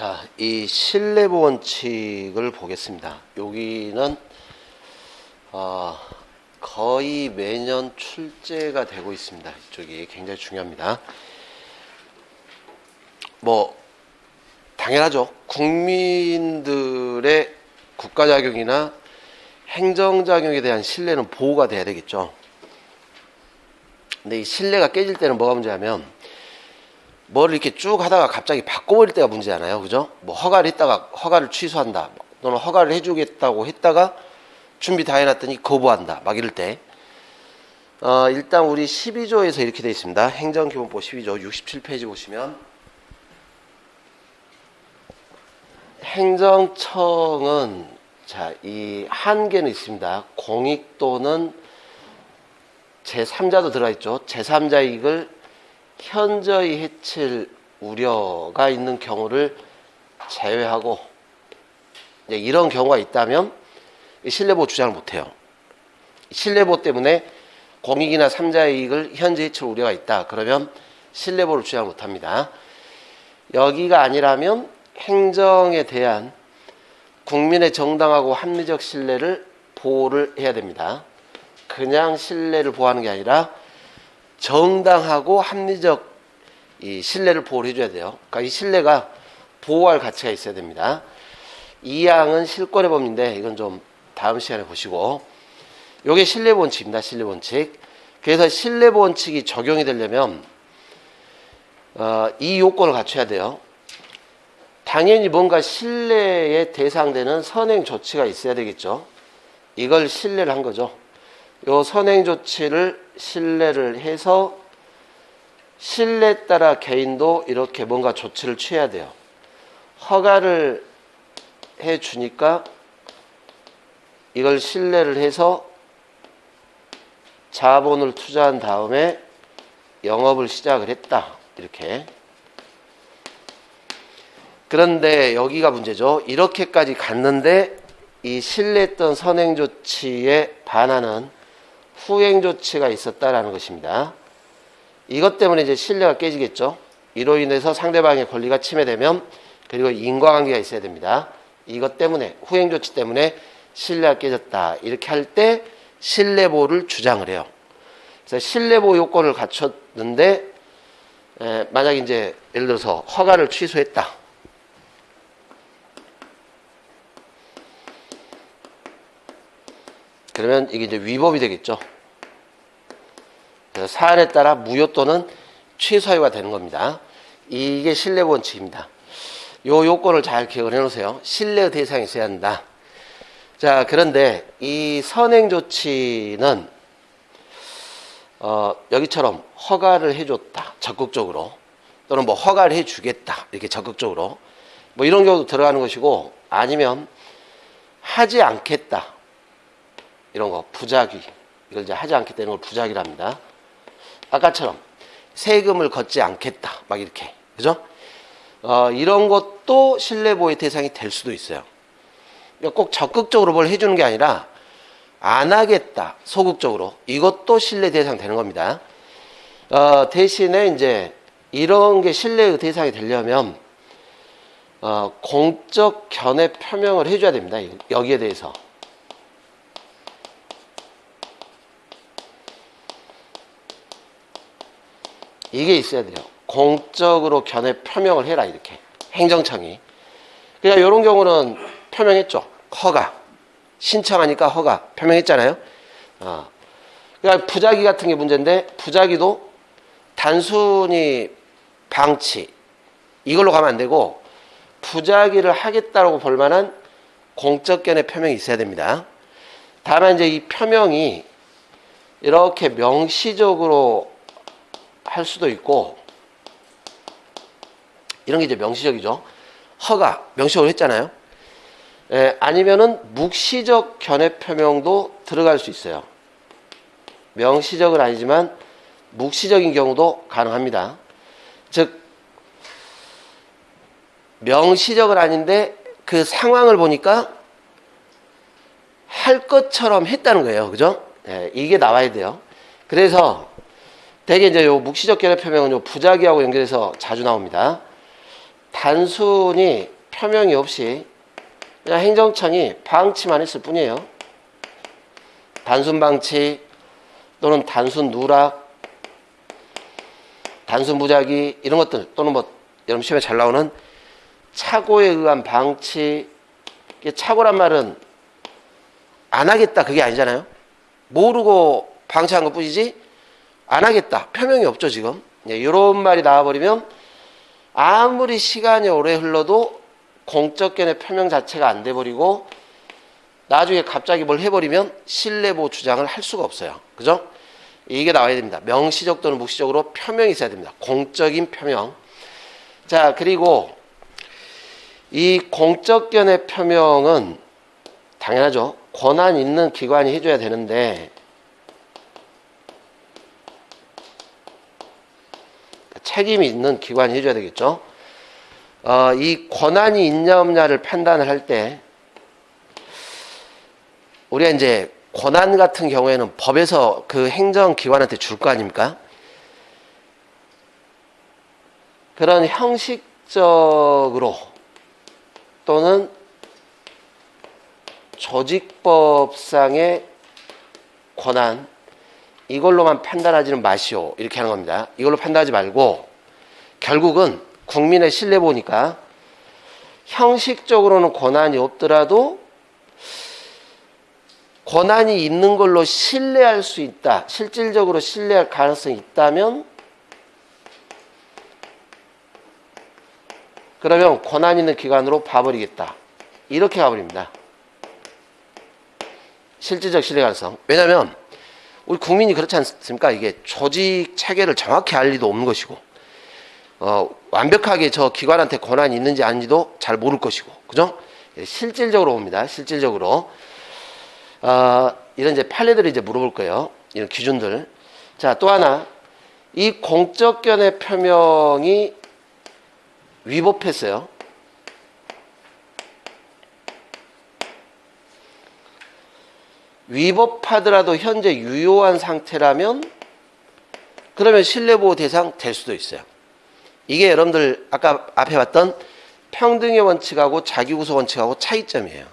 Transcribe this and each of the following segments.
자, 이 신뢰보 원칙을 보겠습니다. 여기는 거의 매년 출제가 되고 있습니다. 이쪽이 굉장히 중요합니다. 뭐 당연하죠. 국민들의 국가작용이나 행정작용에 대한 신뢰는 보호가 돼야 되겠죠. 근데 이 신뢰가 깨질 때는 뭐가 문제냐면, 뭘 이렇게 쭉 하다가 갑자기 바꿔버릴 때가 문제잖아요. 그죠? 뭐 허가를 했다가 허가를 취소한다. 또는 허가를 해주겠다고 했다가 준비 다 해놨더니 거부한다. 막 이럴 때. 일단 우리 12조에서 이렇게 되어 있습니다. 행정기본법 12조 67페이지 보시면, 행정청은 자, 이 한계는 있습니다. 공익 또는 제3자도 들어가 있죠. 제3자 이익을 현저히 해칠 우려가 있는 경우를 제외하고, 이런 경우가 있다면 신뢰보호 주장을 못해요. 신뢰보호 때문에 공익이나 3자의 이익을 현저히 해칠 우려가 있다. 그러면 신뢰보호를 주장을 못합니다. 여기가 아니라면 행정에 대한 국민의 정당하고 합리적 신뢰를 보호를 해야 됩니다. 그냥 신뢰를 보호하는 게 아니라 정당하고 합리적 이 신뢰를 보호를 해줘야 돼요. 그러니까 이 신뢰가 보호할 가치가 있어야 됩니다. 이 항은 실권의 법인데 이건 좀 다음 시간에 보시고, 이게 신뢰보 원칙입니다. 신뢰보 원칙. 그래서 신뢰보 원칙이 적용이 되려면 이 요건을 갖춰야 돼요. 당연히 뭔가 신뢰의 대상되는 선행 조치가 있어야 되겠죠. 이걸 신뢰를 한 거죠. 요 선행 조치를 신뢰를 해서 신뢰에 따라 개인도 이렇게 뭔가 조치를 취해야 돼요. 허가를 해 주니까 이걸 신뢰를 해서 자본을 투자한 다음에 영업을 시작을 했다. 이렇게. 그런데 여기가 문제죠. 이렇게까지 갔는데 이 신뢰했던 선행 조치에 반하는 후행 조치가 있었다라는 것입니다. 이것 때문에 이제 신뢰가 깨지겠죠. 이로 인해서 상대방의 권리가 침해되면, 그리고 인과관계가 있어야 됩니다. 이것 때문에, 후행 조치 때문에 신뢰가 깨졌다. 이렇게 할 때 신뢰보호를 주장을 해요. 그래서 신뢰보호 요건을 갖췄는데, 만약 이제 예를 들어서 허가를 취소했다. 그러면 이게 이제 위법이 되겠죠. 그래서 사안에 따라 무효 또는 취소유가 되는 겁니다. 이게 신뢰보 원칙입니다. 요 요건을 잘 기억을 해 놓으세요. 신뢰의 대상이 있어야 한다. 자, 그런데 이 선행 조치는 여기처럼 허가를 해줬다. 적극적으로. 또는 뭐 허가를 해주겠다. 이렇게 적극적으로. 뭐 이런 경우도 들어가는 것이고, 아니면 하지 않겠다. 이런 거 부작위, 이걸 이제 하지 않겠다는 걸 부작위랍니다. 아까처럼 세금을 걷지 않겠다, 막 이렇게, 그죠? 이런 것도 신뢰보호의 대상이 될 수도 있어요. 꼭 적극적으로 뭘 해주는 게 아니라 안 하겠다, 소극적으로, 이것도 신뢰 대상 되는 겁니다. 대신에 이제 이런 게 신뢰의 대상이 되려면 공적 견해 표명을 해줘야 됩니다. 여기에 대해서. 이게 있어야 돼요. 공적으로 견해 표명을 해라, 이렇게. 행정청이. 그러니까 이런 경우는 표명했죠. 허가. 신청하니까 허가. 표명했잖아요. 그러니까 부작위 같은 게 문제인데, 부작위도 단순히 방치, 이걸로 가면 안 되고, 부작위를 하겠다라고 볼 만한 공적 견해 표명이 있어야 됩니다. 다만 이제 이 표명이 이렇게 명시적으로 할 수도 있고, 이런 게 이제 명시적이죠. 허가, 명시적으로 했잖아요. 아니면은 묵시적 견해 표명도 들어갈 수 있어요. 명시적은 아니지만 묵시적인 경우도 가능합니다. 즉, 명시적은 아닌데 그 상황을 보니까 할 것처럼 했다는 거예요. 그죠? 이게 나와야 돼요. 그래서 대개 이제 요 묵시적 견해 표명은 요 부작위하고 연결해서 자주 나옵니다. 단순히 표명이 없이 그냥 행정청이 방치만 했을 뿐이에요. 단순 방치 또는 단순 누락, 단순 무작위 이런 것들 또는 뭐 여러분 시험에 잘 나오는 착오에 의한 방치. 착오란 말은 안 하겠다 그게 아니잖아요. 모르고 방치한 것 뿐이지 안 하겠다 표명이 없죠 지금. 이런 말이 나와버리면 아무리 시간이 오래 흘러도 공적견해 표명 자체가 안 돼버리고 나중에 갑자기 뭘 해버리면 신뢰보호 주장을 할 수가 없어요. 그죠? 이게 나와야 됩니다. 명시적 또는 묵시적으로 표명이 있어야 됩니다. 공적인 표명. 자, 그리고 이 공적견해 표명은 당연하죠. 권한 있는 기관이 해줘야 되는데 책임이 있는 기관이 해줘야 되겠죠. 이 권한이 있냐 없냐를 판단을 할 때 우리가 이제 권한 같은 경우에는 법에서 그 행정기관한테 줄 거 아닙니까? 그런 형식적으로 또는 조직법상의 권한 이걸로만 판단하지는 마시오 이렇게 하는 겁니다. 이걸로 판단하지 말고 결국은 국민의 신뢰보니까 형식적으로는 권한이 없더라도 권한이 있는 걸로 신뢰할 수 있다. 실질적으로 신뢰할 가능성이 있다면 그러면 권한 있는 기관으로 봐버리겠다. 이렇게 가버립니다. 실질적 신뢰 가능성. 왜냐하면 우리 국민이 그렇지 않습니까? 이게 조직 체계를 정확히 알 리도 없는 것이고 완벽하게 저 기관한테 권한이 있는지 아닌지도 잘 모를 것이고 그죠? 실질적으로 봅니다. 실질적으로 이런 이제 판례들을 이제 물어볼 거예요. 이런 기준들. 자, 또 하나 이 공적견해 표명이 위법했어요. 위법하더라도 현재 유효한 상태라면 그러면 신뢰보호 대상 될 수도 있어요. 이게 여러분들 아까 앞에 봤던 평등의 원칙하고 자기구속 원칙하고 차이점이에요.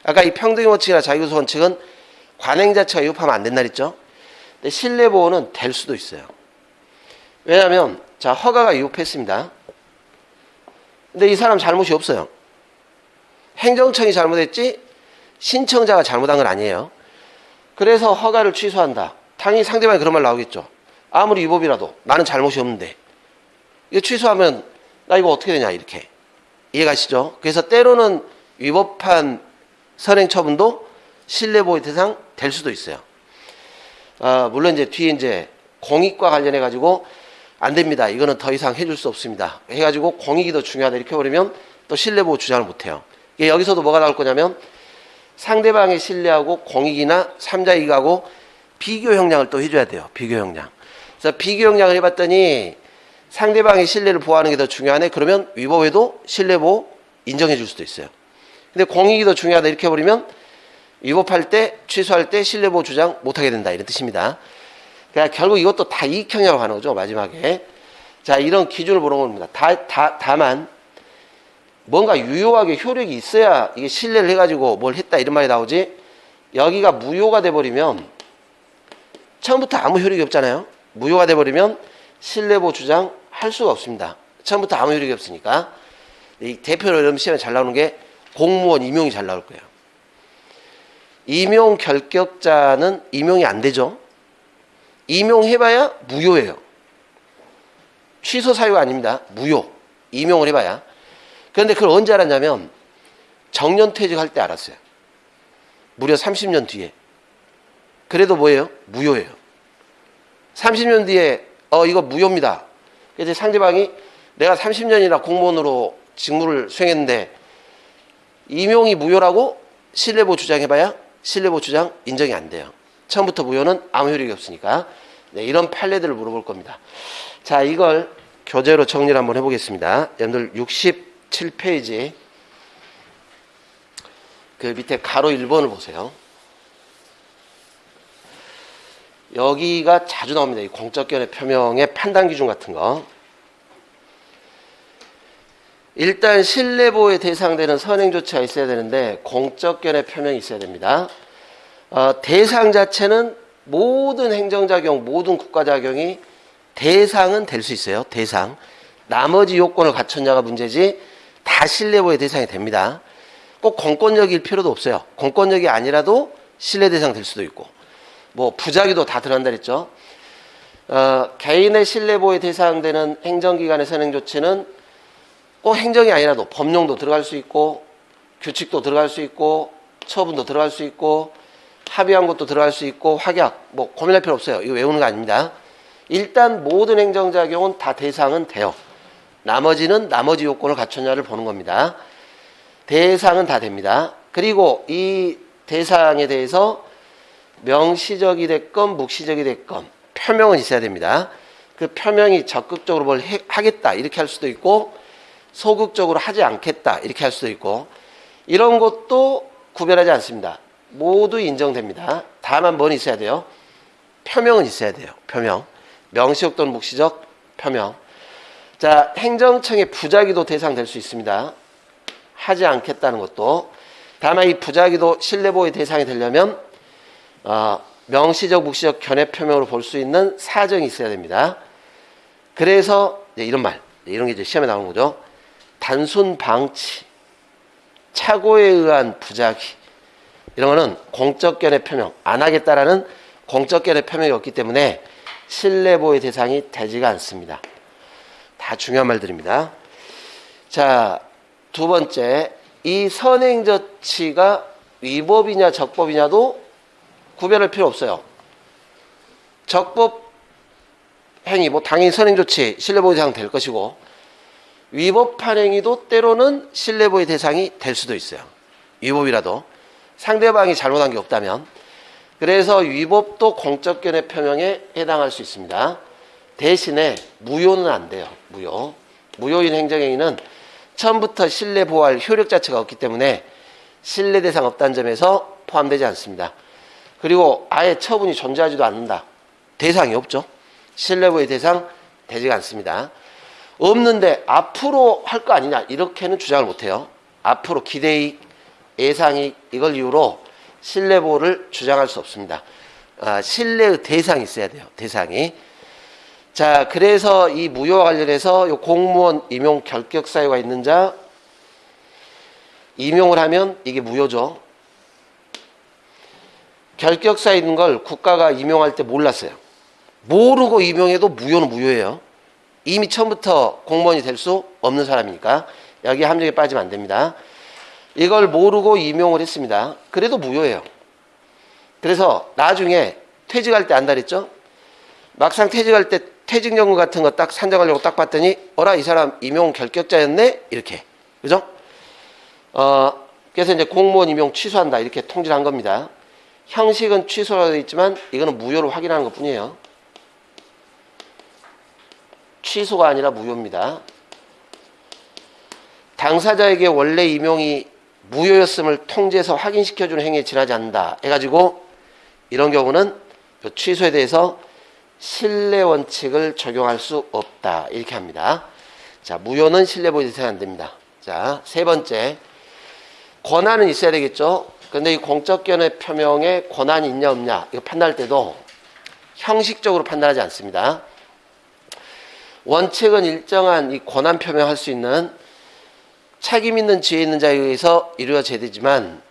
아까 이 평등의 원칙이나 자기구속 원칙은 관행 자체가 위법하면 안 된다 그랬죠. 근데 신뢰보호는 될 수도 있어요. 왜냐하면 자 허가가 위법했습니다. 근데 이 사람 잘못이 없어요. 행정청이 잘못했지 신청자가 잘못한 건 아니에요. 그래서 허가를 취소한다. 당연히 상대방이 그런 말 나오겠죠. 아무리 위법이라도 나는 잘못이 없는데 이거 취소하면 나 이거 어떻게 되냐 이렇게. 이해가시죠? 그래서 때로는 위법한 선행 처분도 신뢰보호 대상 될 수도 있어요. 물론 이제 뒤에 이제 공익과 관련해 가지고 안 됩니다. 이거는 더 이상 해줄 수 없습니다. 해가지고 공익이 더 중요하다 이렇게 버리면 또 신뢰보호 주장을 못 해요. 여기서도 뭐가 나올 거냐면 상대방의 신뢰하고 공익이나 삼자 이익하고 비교 형량을 또 해줘야 돼요. 비교 형량. 그래서 비교 형량을 해봤더니 상대방의 신뢰를 보호하는 게 더 중요하네. 그러면 위법에도 신뢰보호 인정해 줄 수도 있어요. 근데 공익이 더 중요하다 이렇게 해버리면 위법할 때 취소할 때 신뢰보호 주장 못하게 된다 이런 뜻입니다. 그러니까 결국 이것도 다 이익형량으로 가는 거죠 마지막에. 자 이런 기준을 보는 겁니다. 다만 뭔가 유효하게 효력이 있어야 이게 신뢰를 해가지고 뭘 했다 이런 말이 나오지. 여기가 무효가 돼버리면 처음부터 아무 효력이 없잖아요. 무효가 돼버리면 신뢰보호 주장 할 수가 없습니다. 처음부터 아무 효력이 없으니까. 이 대표로 여러분 시험에 잘 나오는 게 공무원 임용이 잘 나올 거예요. 임용 결격자는 임용이 안 되죠. 임용해봐야 무효예요. 취소 사유가 아닙니다. 무효. 임용을 해봐야. 그런데 그걸 언제 알았냐면 정년퇴직할 때 알았어요. 무려 30년 뒤에. 그래도 뭐예요? 무효예요. 30년 뒤에 이거 무효입니다. 그래서 상대방이 내가 30년이나 공무원으로 직무를 수행했는데 임용이 무효라고 신뢰보호 주장해봐야 신뢰보호 주장 인정이 안 돼요. 처음부터 무효는 아무 효력이 없으니까. 네, 이런 판례들을 물어볼 겁니다. 자, 이걸 교재로 정리를 한번 해보겠습니다. 여러분들 67페이지 그 밑에 가로 1번을 보세요. 여기가 자주 나옵니다. 이 공적견해 표명의 판단 기준 같은 거. 일단 신뢰보호에 대상되는 선행조치가 있어야 되는데 공적견해 표명이 있어야 됩니다. 대상 자체는 모든 행정작용, 모든 국가작용이 대상은 될 수 있어요. 대상. 나머지 요건을 갖췄냐가 문제지 다 신뢰보호의 대상이 됩니다. 꼭 공권력일 필요도 없어요. 공권력이 아니라도 신뢰 대상 될 수도 있고 뭐 부작위도 다 들어간다 그랬죠. 개인의 신뢰보호에 대상되는 행정기관의 선행조치는 꼭 행정이 아니라도 법령도 들어갈 수 있고 규칙도 들어갈 수 있고 처분도 들어갈 수 있고 합의한 것도 들어갈 수 있고 확약 뭐 고민할 필요 없어요. 이거 외우는 거 아닙니다. 일단 모든 행정작용은 다 대상은 돼요. 나머지는 나머지 요건을 갖췄냐를 보는 겁니다. 대상은 다 됩니다. 그리고 이 대상에 대해서 명시적이 됐건 묵시적이 됐건 표명은 있어야 됩니다. 그 표명이 적극적으로 뭘 하겠다 이렇게 할 수도 있고 소극적으로 하지 않겠다 이렇게 할 수도 있고 이런 것도 구별하지 않습니다. 모두 인정됩니다. 다만 뭐는 있어야 돼요? 표명은 있어야 돼요. 표명. 명시적 또는 묵시적 표명. 자, 행정청의 부작위도 대상될 수 있습니다. 하지 않겠다는 것도. 다만 이 부작위도 신뢰보호의 대상이 되려면 명시적, 묵시적 견해 표명으로 볼 수 있는 사정이 있어야 됩니다. 그래서 이런 말, 이런 게 이제 시험에 나오는 거죠. 단순 방치, 착오에 의한 부작위 이런 거는 공적 견해 표명 안 하겠다라는 공적 견해 표명이 없기 때문에 신뢰보호의 대상이 되지가 않습니다. 다 중요한 말들입니다. 자, 두 번째, 이 선행조치가 위법이냐 적법이냐도 구별할 필요 없어요. 적법 행위, 뭐 당연히 선행조치 신뢰보호 대상 될 것이고 위법한 행위도 때로는 신뢰보호 대상이 될 수도 있어요. 위법이라도 상대방이 잘못한 게 없다면. 그래서 위법도 공적 견해 표명에 해당할 수 있습니다. 대신에 무효는 안 돼요. 무효인 행정행위는 처음부터 신뢰보호할 효력 자체가 없기 때문에 신뢰 대상 없다는 점에서 포함되지 않습니다. 그리고 아예 처분이 존재하지도 않는다. 대상이 없죠. 신뢰보호의 대상 되지가 않습니다. 없는데 앞으로 할 거 아니냐 이렇게는 주장을 못해요. 앞으로 기대이익, 예상이익 이걸 이유로 신뢰보호를 주장할 수 없습니다. 신뢰의 대상이 있어야 돼요. 대상이. 자, 그래서 이 무효와 관련해서 요 공무원 임용 결격 사유가 있는 자 임용을 하면 이게 무효죠. 결격 사유 있는 걸 국가가 임용할 때 몰랐어요. 모르고 임용해도 무효는 무효예요. 이미 처음부터 공무원이 될 수 없는 사람이니까 여기 함정에 빠지면 안 됩니다. 이걸 모르고 임용을 했습니다. 그래도 무효예요. 그래서 나중에 퇴직할 때 안다 그랬죠? 막상 퇴직할 때 퇴직연금 같은 거 딱 산정하려고 딱 봤더니 어라 이 사람 임용 결격자였네? 이렇게. 그죠? 그래서 이제 공무원 임용 취소한다 이렇게 통지를 한 겁니다. 형식은 취소라고 되어 있지만 이거는 무효를 확인하는 것 뿐이에요. 취소가 아니라 무효입니다. 당사자에게 원래 임용이 무효였음을 통지해서 확인시켜주는 행위에 지나지 않는다 해가지고 이런 경우는 취소에 대해서 신뢰 원칙을 적용할 수 없다 이렇게 합니다. 자, 무효는 신뢰보호 대상이 안 됩니다. 자, 세 번째, 권한은 있어야 되겠죠. 근데 이 공적 견해 표명에 권한이 있냐 없냐 이거 판단할 때도 형식적으로 판단하지 않습니다. 원칙은 일정한 이 권한 표명할 수 있는 책임 있는 지혜 있는 자에 의해서 이루어져야 되지만,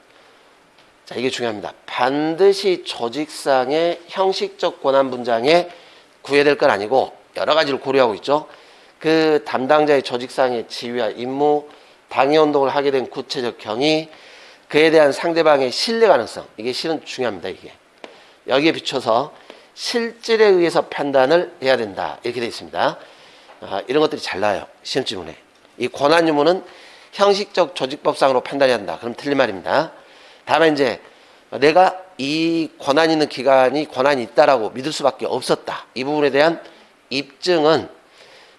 자, 이게 중요합니다. 반드시 조직상의 형식적 권한 분장에 구애될 건 아니고 여러 가지를 고려하고 있죠. 그 담당자의 조직상의 지위와 임무, 당위운동을 하게 된 구체적 경위, 그에 대한 상대방의 신뢰 가능성, 이게 실은 중요합니다. 이게 여기에 비춰서 실질에 의해서 판단을 해야 된다 이렇게 되어 있습니다. 이런 것들이 잘 나와요. 시험 지문에. 이 권한 유무는 형식적 조직법상으로 판단해야 한다. 그럼 틀린 말입니다. 다만 이제 내가 이 권한 있는 기관이 권한이 있다라고 믿을 수밖에 없었다. 이 부분에 대한 입증은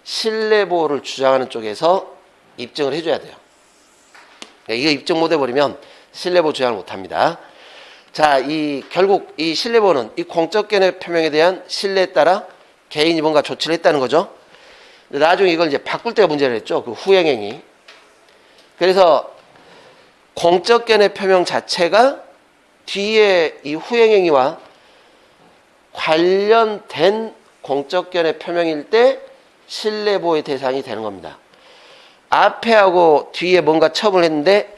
신뢰보호를 주장하는 쪽에서 입증을 해줘야 돼요. 이거 입증 못 해버리면 신뢰보호 주장을 못합니다. 자, 결국 이 신뢰보호는 이 공적 견해 표명에 대한 신뢰에 따라 개인이 뭔가 조치를 했다는 거죠. 근데 나중에 이걸 이제 바꿀 때가 문제를 했죠. 그 후행행위. 그래서 공적 견해 표명 자체가 뒤에 이 후행행위와 관련된 공적 견해 표명일 때 신뢰보호의 대상이 되는 겁니다. 앞에 하고 뒤에 뭔가 처분을 했는데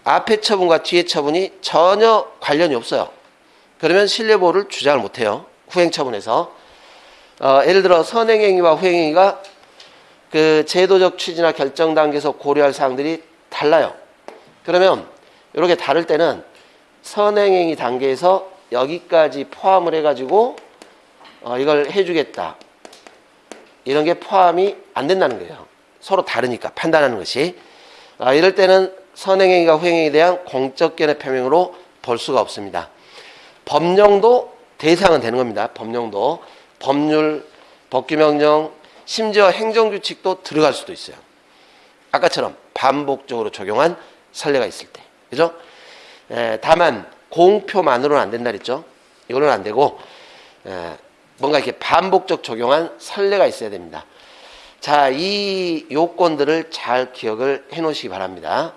앞에 처분과 뒤에 처분이 전혀 관련이 없어요. 그러면 신뢰보호를 주장을 못해요. 후행처분에서. 예를 들어 선행행위와 후행행위가 그 제도적 취지나 결정 단계에서 고려할 사항들이 달라요. 그러면 이렇게 다를 때는 선행행위 단계에서 여기까지 포함을 해가지고 이걸 해주겠다. 이런 게 포함이 안 된다는 거예요. 서로 다르니까 판단하는 것이. 이럴 때는 선행행위가 후행행위에 대한 공적 견해 표명으로 볼 수가 없습니다. 법령도 대상은 되는 겁니다. 법령도. 법률, 법규명령, 심지어 행정규칙도 들어갈 수도 있어요. 아까처럼 반복적으로 적용한 선례가 있을 때. 그죠? 다만 공표만으로는 안 된다 그랬죠? 이거는 안 되고 뭔가 이렇게 반복적 적용한 선례가 있어야 됩니다. 자, 이 요건들을 잘 기억을 해 놓으시기 바랍니다.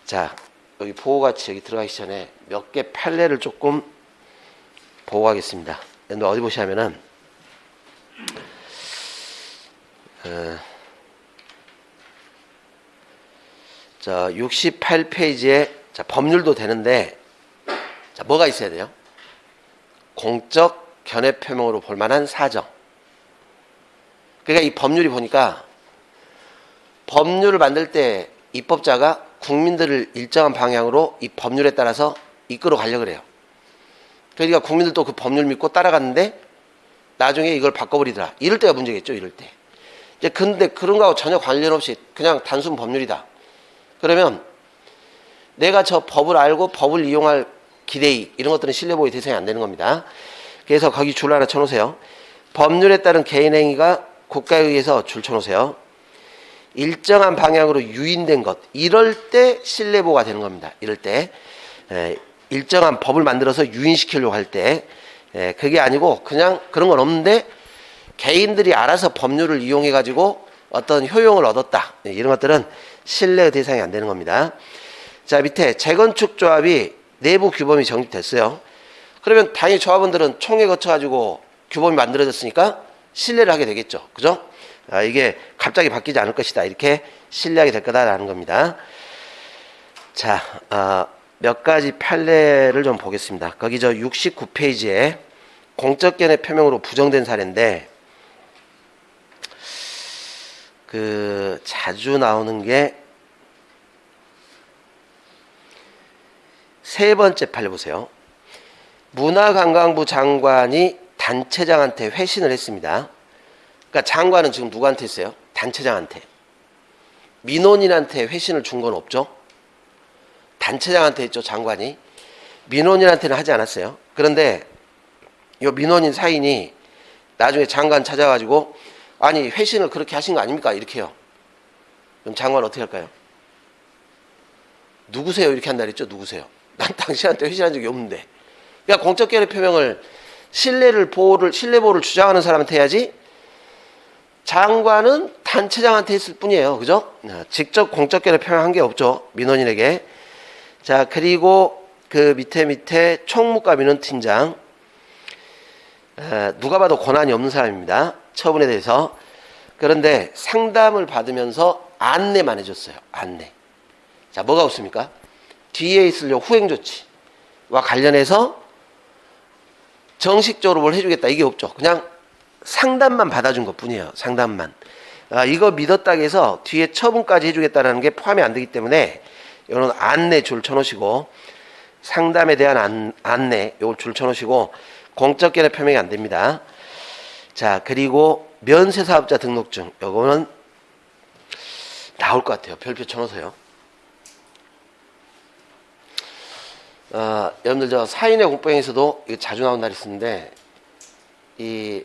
자, 여기 보호같이 여기 들어가기 전에 몇 개 판례를 조금 보고 가겠습니다. 근데 어디 보시면은 자, 68페이지에 자, 법률도 되는데 자, 뭐가 있어야 돼요? 공적 견해 표명으로 볼 만한 사정. 그러니까 이 법률이 보니까 법률을 만들 때 입법자가 국민들을 일정한 방향으로 이 법률에 따라서 이끌어 가려고 그래요. 그러니까 국민들도 그 법률 믿고 따라갔는데 나중에 이걸 바꿔버리더라. 이럴 때가 문제겠죠. 이럴 때. 이제 근데 그런 거하고 전혀 관련 없이 그냥 단순 법률이다. 그러면 내가 저 법을 알고 법을 이용할 기대이익 이런 것들은 신뢰보호의 대상이 안 되는 겁니다. 그래서 거기 줄 하나 쳐놓으세요. 법률에 따른 개인행위가 국가에 의해서 줄 쳐놓으세요. 일정한 방향으로 유인된 것 이럴 때 신뢰보호가 되는 겁니다. 이럴 때 일정한 법을 만들어서 유인시키려고 할 때 그게 아니고 그냥 그런 건 없는데 개인들이 알아서 법률을 이용해 가지고 어떤 효용을 얻었다. 이런 것들은 신뢰의 대상이 안 되는 겁니다. 자, 밑에 재건축 조합이 내부 규범이 정립됐어요. 그러면 당연히 조합원들은 총회 거쳐가지고 규범이 만들어졌으니까 신뢰를 하게 되겠죠. 그죠? 이게 갑자기 바뀌지 않을 것이다. 이렇게 신뢰하게 될 거다라는 겁니다. 자, 몇 가지 판례를 좀 보겠습니다. 거기 저 69페이지에 공적 견해 표명으로 부정된 사례인데 그 자주 나오는 게 세 번째 판례 보세요. 문화관광부 장관이 단체장한테 회신을 했습니다. 그러니까 장관은 지금 누구한테 했어요? 단체장한테. 민원인한테 회신을 준 건 없죠? 단체장한테 했죠, 장관이. 민원인한테는 하지 않았어요. 그런데 이 민원인 사인이 나중에 장관 찾아가지고 아니 회신을 그렇게 하신 거 아닙니까? 이렇게 해요. 그럼 장관 어떻게 할까요? 누구세요? 이렇게 한다 그랬죠? 누구세요? 난 당신한테 회신한 적이 없는데. 그러니까 공적 견해 표명을 신뢰 보호를 주장하는 사람한테 해야지 장관은 단체장한테 했을 뿐이에요. 그죠? 직접 공적 견해 표명한 게 없죠. 민원인에게. 자, 그리고 그 밑에 총무과 민원팀장. 누가 봐도 권한이 없는 사람입니다. 처분에 대해서. 그런데 상담을 받으면서 안내만 해줬어요. 안내. 자, 뭐가 없습니까? 뒤에 있을 후행조치와 관련해서 정식적으로 뭘 해주겠다. 이게 없죠. 그냥 상담만 받아준 것 뿐이에요. 상담만. 이거 믿었다 해서 뒤에 처분까지 해주겠다는 게 포함이 안 되기 때문에 이거는 안내 줄 쳐놓으시고 상담에 대한 안내 이걸 줄 쳐놓으시고 공적 견해 표명이 안 됩니다. 자, 그리고 면세사업자 등록증 요거는 나올 것 같아요. 별표 쳐놓으세요. 여러분들 저 사인의 공포행에서도 이거 자주 나온 날이 있었는데 이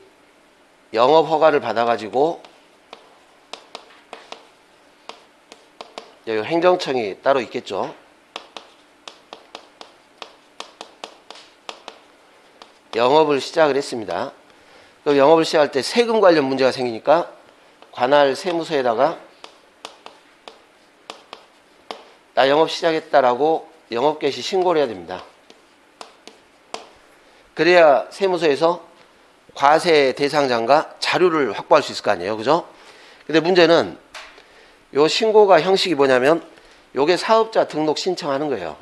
영업 허가를 받아가지고 여기 행정청이 따로 있겠죠. 영업을 시작을 했습니다. 그럼 영업을 시작할 때 세금 관련 문제가 생기니까 관할 세무서에다가 나 영업 시작했다라고 영업 개시 신고를 해야 됩니다. 그래야 세무서에서 과세 대상자가 자료를 확보할 수 있을 거 아니에요. 그죠? 근데 문제는 요 신고가 형식이 뭐냐면 요게 사업자 등록 신청하는 거예요.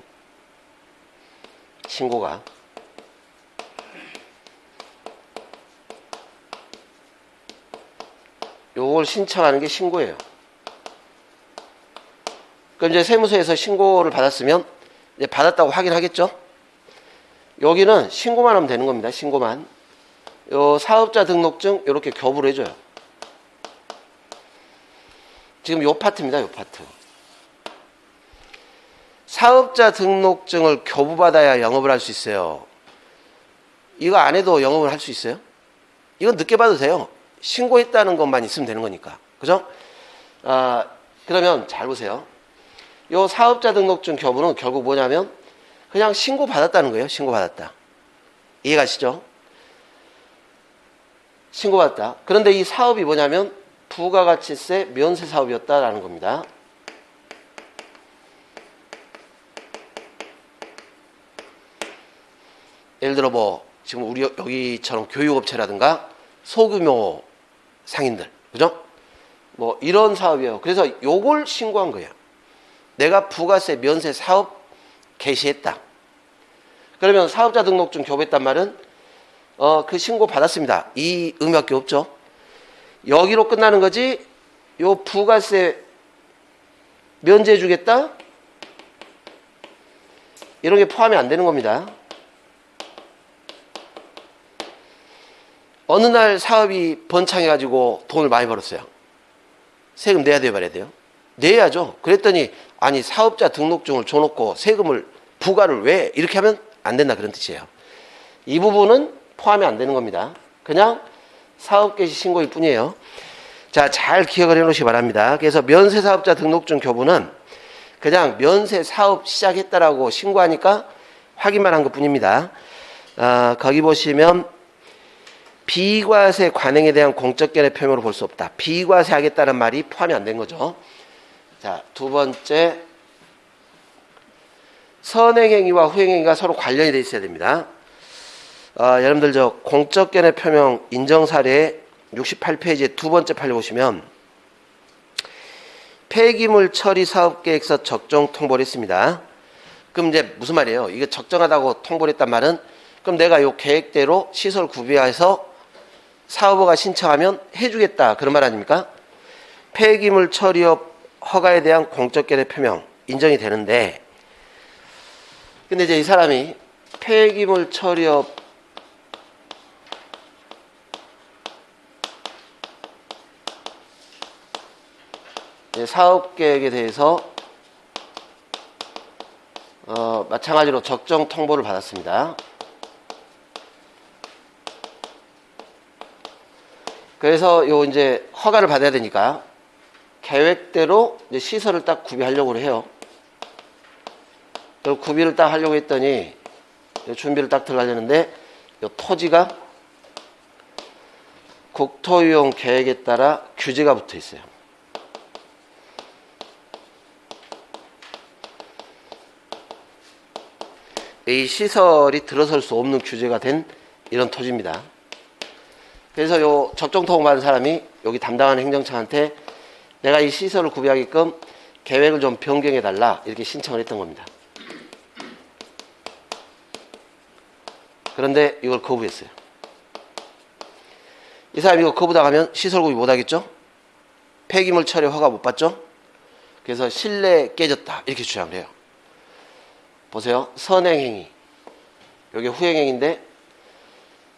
신고가. 요걸 신청하는 게 신고예요. 그럼 이제 세무서에서 신고를 받았으면 이제 받았다고 확인하겠죠? 여기는 신고만 하면 되는 겁니다. 신고만. 요 사업자 등록증 이렇게 교부를 해줘요. 지금 요 파트입니다. 요 파트. 사업자 등록증을 교부받아야 영업을 할 수 있어요. 이거 안 해도 영업을 할 수 있어요? 이건 늦게 봐도 돼요. 신고했다는 것만 있으면 되는 거니까. 그죠? 그러면 잘 보세요. 요 사업자 등록증 교부는 결국 뭐냐면 그냥 신고받았다는 거예요. 신고받았다. 이해가시죠? 신고받았다. 그런데 이 사업이 뭐냐면 부가가치세 면세 사업이었다라는 겁니다. 예를 들어 뭐 지금 우리 여기처럼 교육업체라든가 소규모 상인들, 그죠? 뭐 이런 사업이에요. 그래서 요걸 신고한 거예요. 내가 부가세 면세 사업 개시했다. 그러면 사업자 등록증 교부했단 말은 그 신고 받았습니다. 이 의미밖에 없죠. 여기로 끝나는 거지. 요 부가세 면제해 주겠다. 이런 게 포함이 안 되는 겁니다. 어느 날 사업이 번창해가지고 돈을 많이 벌었어요. 세금 내야 돼요, 말아야 돼요? 내야죠. 그랬더니 아니 사업자 등록증을 줘놓고 세금을 부과를 왜 이렇게 하면 안 된다 그런 뜻이에요. 이 부분은 포함이 안 되는 겁니다. 그냥 사업 개시 신고일 뿐이에요. 자, 잘 기억을 해 놓으시기 바랍니다. 그래서 면세 사업자 등록증 교부는 그냥 면세 사업 시작했다라고 신고하니까 확인만 한 것 뿐입니다. 거기 보시면 비과세 관행에 대한 공적 견해 표명으로 볼 수 없다. 비과세 하겠다는 말이 포함이 안 된 거죠. 자, 두 번째, 선행행위와 후행행위가 서로 관련이 돼 있어야 됩니다. 여러분들 저 공적 견해 표명 인정 사례 68페이지에 두 번째 판을 보시면 폐기물 처리 사업 계획서 적정 통보를 했습니다. 그럼 이제 무슨 말이에요? 이게 적정하다고 통보를 했단 말은 그럼 내가 요 계획대로 시설 구비해서 사업어가 신청하면 해주겠다 그런 말 아닙니까? 폐기물 처리업 허가에 대한 공적 견해 표명 인정이 되는데 근데 이제 이 사람이 폐기물 처리업 사업 계획에 대해서 마찬가지로 적정 통보를 받았습니다. 그래서 요 이제 허가를 받아야 되니까 계획대로 이제 시설을 딱 구비하려고 해요. 그리고 구비를 딱 하려고 했더니 준비를 딱 들어가려는데 요 토지가 국토이용 계획에 따라 규제가 붙어 있어요. 이 시설이 들어설 수 없는 규제가 된 이런 토지입니다. 그래서 요 적정 통보 받은 사람이 여기 담당하는 행정처한테 내가 이 시설을 구비하게끔 계획을 좀 변경해 달라 이렇게 신청을 했던 겁니다. 그런데 이걸 거부했어요. 이 사람이 이거 거부당하면 시설 구비 못 하겠죠? 폐기물 처리 허가 못 받죠? 그래서 신뢰 깨졌다 이렇게 주장을 해요. 보세요. 선행행위. 여기 후행행위인데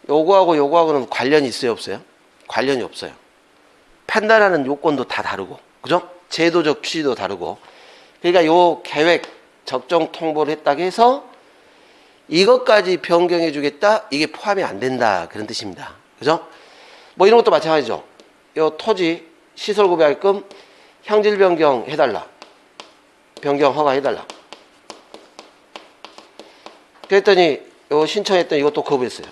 요거하고 요거하고는 관련이 있어요, 없어요? 관련이 없어요. 판단하는 요건도 다 다르고, 그죠? 제도적 취지도 다르고. 그러니까 요 계획 적정 통보를 했다고 해서 이것까지 변경해 주겠다? 이게 포함이 안 된다. 그런 뜻입니다. 그죠? 뭐 이런 것도 마찬가지죠. 요 토지 시설 구비하게끔 형질 변경 해달라. 변경 허가 해달라. 그랬더니 요 신청했던 이것도 거부했어요.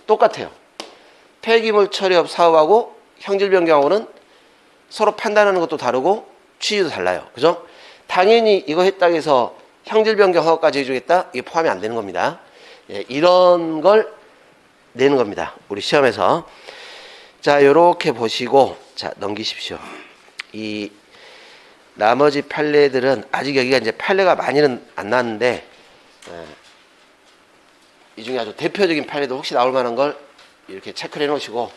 똑같아요. 폐기물 처리업 사업하고 형질 변경하고는 서로 판단하는 것도 다르고 취지도 달라요. 그죠? 당연히 이거 했다고 해서 형질 변경 허가까지 해주겠다? 이게 포함이 안 되는 겁니다. 예, 이런 걸 내는 겁니다. 우리 시험에서. 자, 요렇게 보시고, 자, 넘기십시오. 이 나머지 판례들은 아직 여기가 이제 판례가 많이는 안 나왔는데, 이 중에 아주 대표적인 판례도 혹시 나올 만한 걸 이렇게 체크를 해 놓으시고,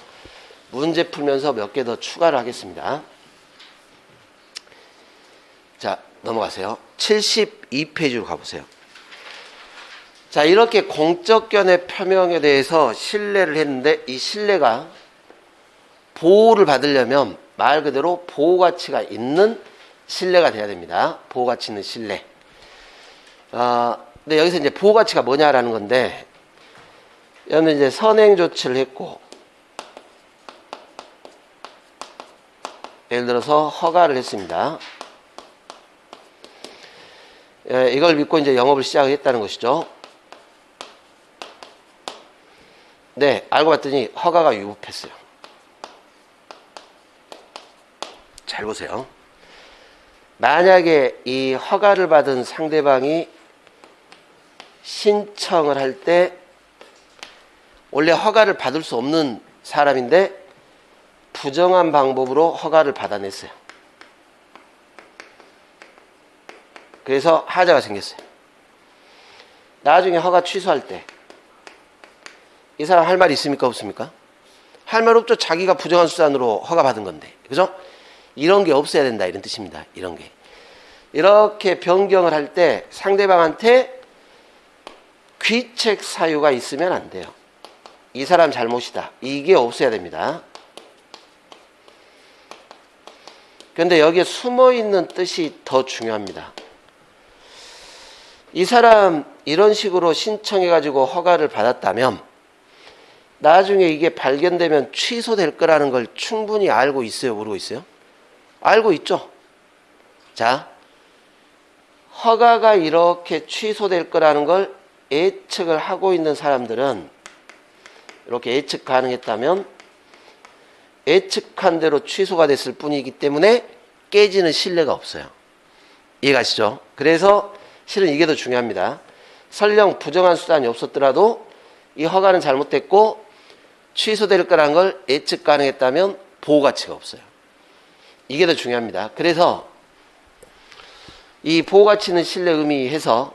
문제 풀면서 몇 개 더 추가를 하겠습니다. 자, 넘어가세요. 72페이지로 가보세요. 자, 이렇게 공적견해 표명에 대해서 신뢰를 했는데, 이 신뢰가 보호를 받으려면 말 그대로 보호가치가 있는 신뢰가 돼야 됩니다. 보호가치 있는 신뢰. 근데 여기서 이제 보호가치가 뭐냐라는 건데, 여기는 이제 선행 조치를 했고, 예를 들어서 허가를 했습니다. 예, 이걸 믿고 이제 영업을 시작을 했다는 것이죠. 네, 알고 봤더니 허가가 유급했어요. 잘 보세요. 만약에 이 허가를 받은 상대방이 신청을 할 때 원래 허가를 받을 수 없는 사람인데 부정한 방법으로 허가를 받아냈어요. 그래서 하자가 생겼어요. 나중에 허가 취소할 때 이 사람 할 말이 있습니까? 없습니까? 할 말 없죠. 자기가 부정한 수단으로 허가 받은 건데. 그죠? 이런 게 없어야 된다. 이런 뜻입니다. 이런 게. 이렇게 변경을 할 때 상대방한테 귀책 사유가 있으면 안 돼요. 이 사람 잘못이다. 이게 없어야 됩니다. 그런데 여기에 숨어있는 뜻이 더 중요합니다. 이 사람 이런 식으로 신청해가지고 허가를 받았다면 나중에 이게 발견되면 취소될 거라는 걸 충분히 알고 있어요? 모르고 있어요? 알고 있죠? 자, 허가가 이렇게 취소될 거라는 걸 예측을 하고 있는 사람들은 이렇게 예측 가능했다면 예측한 대로 취소가 됐을 뿐이기 때문에 깨지는 신뢰가 없어요. 이해가시죠? 그래서 실은 이게 더 중요합니다. 설령 부정한 수단이 없었더라도 이 허가는 잘못됐고 취소될 거라는 걸 예측 가능했다면 보호가치가 없어요. 이게 더 중요합니다. 그래서 이 보호가치 있는 신뢰 의미해서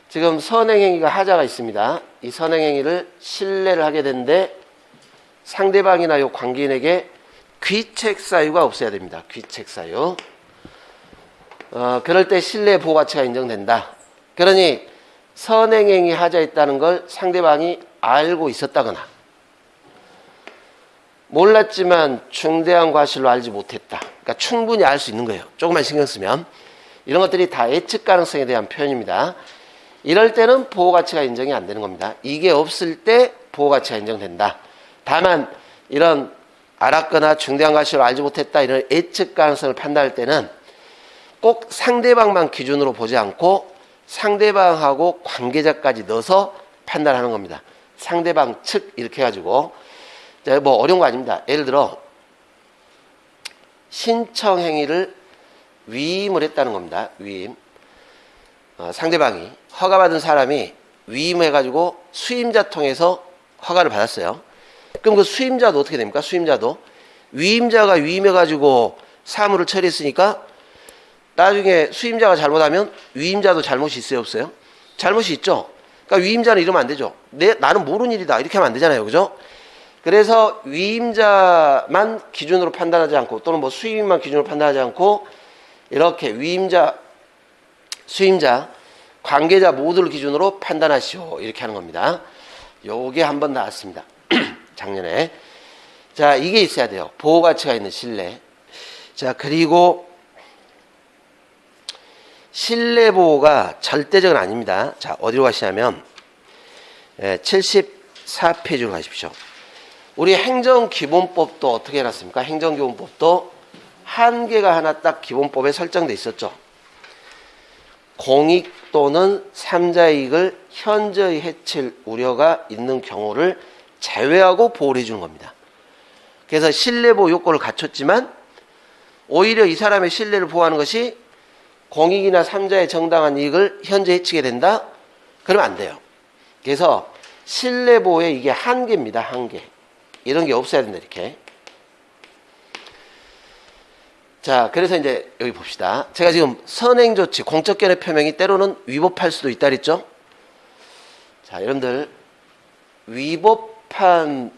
지금 선행행위가 하자가 있습니다. 이 선행행위를 신뢰를 하게 되는데 상대방이나 요 관계인에게 귀책 사유가 없어야 됩니다. 귀책 사유. 그럴 때 신뢰 보호가치가 인정된다. 그러니 선행행위 하자 있다는 걸 상대방이 알고 있었다거나 몰랐지만 중대한 과실로 알지 못했다. 그러니까 충분히 알 수 있는 거예요. 조금만 신경 쓰면. 이런 것들이 다 예측 가능성에 대한 표현입니다. 이럴 때는 보호가치가 인정이 안 되는 겁니다. 이게 없을 때 보호가치가 인정된다. 다만 이런 알았거나 중대한 과실로 알지 못했다 이런 예측 가능성을 판단할 때는 꼭 상대방만 기준으로 보지 않고 상대방하고 관계자까지 넣어서 판단하는 겁니다. 상대방 측 이렇게 해가지고 뭐 어려운 거 아닙니다. 예를 들어 신청 행위를 위임을 했다는 겁니다. 위임. 상대방이 허가받은 사람이 위임해가지고 수임자 통해서 허가를 받았어요. 그럼 그 수임자도 어떻게 됩니까? 수임자도 위임자가 위임해가지고 사무를 처리했으니까 나중에 수임자가 잘못하면 위임자도 잘못이 있어요? 없어요? 잘못이 있죠. 그러니까 위임자는 이러면 안 되죠. 나는 모르는 일이다 이렇게 하면 안 되잖아요. 그죠? 그래서 위임자만 기준으로 판단하지 않고 또는 뭐 수임만 기준으로 판단하지 않고 이렇게 위임자, 수임자, 관계자 모두를 기준으로 판단하시오 이렇게 하는 겁니다. 요게 한 번 나왔습니다. 작년에. 자, 이게 있어야 돼요. 보호가치가 있는 신뢰. 자, 그리고 신뢰보호가 절대적은 아닙니다. 자, 어디로 가시냐면 74페이지로 가십시오. 우리 행정기본법도 어떻게 해놨습니까? 행정기본법도 한계가 하나 딱 기본법에 설정돼 있었죠. 공익 또는 삼자이익을 현저히 해칠 우려가 있는 경우를 제외하고 보호를 해주는 겁니다. 그래서 신뢰보호 요건을 갖췄지만 오히려 이 사람의 신뢰를 보호하는 것이 공익이나 삼자의 정당한 이익을 현재 해치게 된다? 그러면 안 돼요. 그래서 신뢰보호의 이게 한계입니다. 한계. 이런 게 없어야 된다. 이렇게. 자, 그래서 이제 여기 봅시다. 제가 지금 선행조치, 공적견해 표명이 때로는 위법할 수도 있다 그랬죠? 자, 여러분들 위법한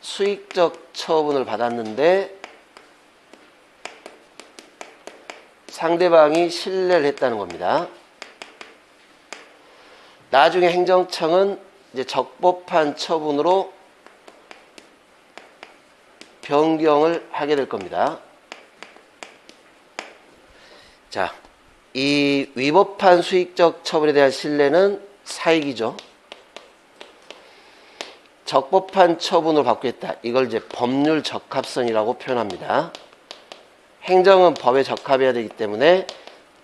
수익적 처분을 받았는데 상대방이 신뢰를 했다는 겁니다. 나중에 행정청은 이제 적법한 처분으로 변경을 하게 될 겁니다. 자, 이 위법한 수익적 처분에 대한 신뢰는 사익이죠. 적법한 처분을 받겠다. 이걸 이제 법률 적합성이라고 표현합니다. 행정은 법에 적합해야 되기 때문에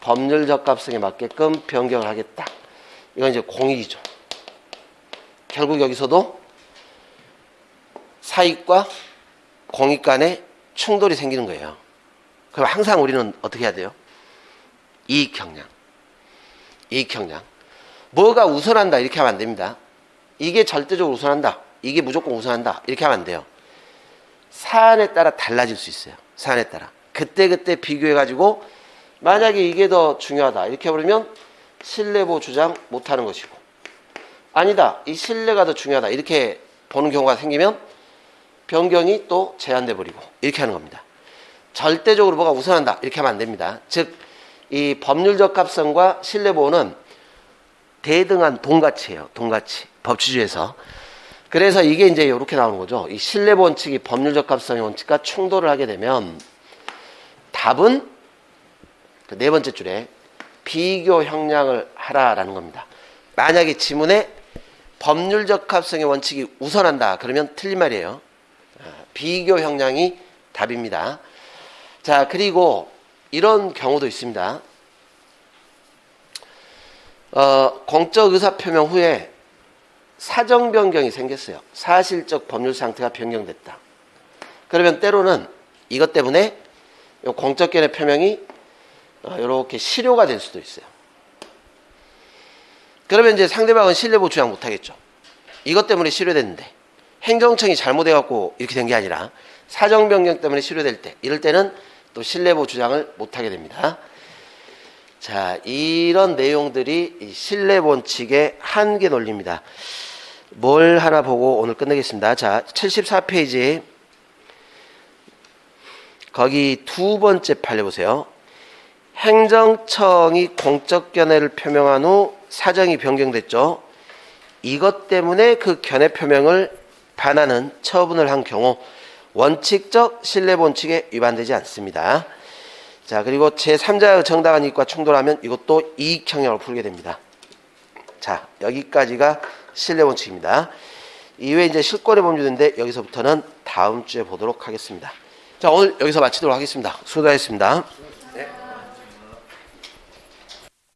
법률 적합성에 맞게끔 변경을 하겠다. 이건 이제 공익이죠. 결국 여기서도 사익과 공익 간에 충돌이 생기는 거예요. 그럼 항상 우리는 어떻게 해야 돼요? 이익 형량. 이익 형량. 뭐가 우선한다 이렇게 하면 안 됩니다. 이게 절대적으로 우선한다. 이게 무조건 우선한다. 이렇게 하면 안 돼요. 사안에 따라 달라질 수 있어요. 사안에 따라. 그때그때 비교해가지고 만약에 이게 더 중요하다. 이렇게 해버리면 신뢰보호 주장 못하는 것이고 아니다. 이 신뢰가 더 중요하다. 이렇게 보는 경우가 생기면 변경이 또 제한돼 버리고 이렇게 하는 겁니다. 절대적으로 뭐가 우선한다. 이렇게 하면 안 됩니다. 즉, 이 법률 적합성과 신뢰보호는 대등한 동가치예요. 동가치. 법치주의에서. 그래서 이게 이제 이렇게 나오는 거죠. 이 신뢰보호 원칙이 법률 적합성의 원칙과 충돌을 하게 되면 답은 그 네 번째 줄에 비교 형량을 하라라는 겁니다. 만약에 지문에 법률 적합성의 원칙이 우선한다. 그러면 틀린 말이에요. 비교 형량이 답입니다. 자, 그리고 이런 경우도 있습니다. 공적 의사 표명 후에 사정 변경이 생겼어요. 사실적 법률 상태가 변경됐다. 그러면 때로는 이것 때문에 공적견해 표명이 이렇게 실효가 될 수도 있어요. 그러면 이제 상대방은 신뢰보호 주장 못하겠죠. 이것 때문에 실효됐는데 행정청이 잘못해갖고 이렇게 된 게 아니라 사정 변경 때문에 실효될 때 이럴 때는 또 신뢰보호 주장을 못하게 됩니다. 자, 이런 내용들이 이 신뢰 원칙의 한계 논리입니다. 뭘 하나 보고 오늘 끝내겠습니다. 자, 74페이지 거기 두 번째 판례 보세요. 행정청이 공적 견해를 표명한 후 사정이 변경됐죠. 이것 때문에 그 견해 표명을 반하는 처분을 한 경우 원칙적 신뢰 원칙에 위반되지 않습니다. 자, 그리고 제3자의 정당한 이익과 충돌하면 이것도 이익 형량을 풀게 됩니다. 자, 여기까지가 신뢰 원칙입니다. 이외에 이제 실권의 범주인데 여기서부터는 다음 주에 보도록 하겠습니다. 자, 오늘 여기서 마치도록 하겠습니다. 수고하셨습니다.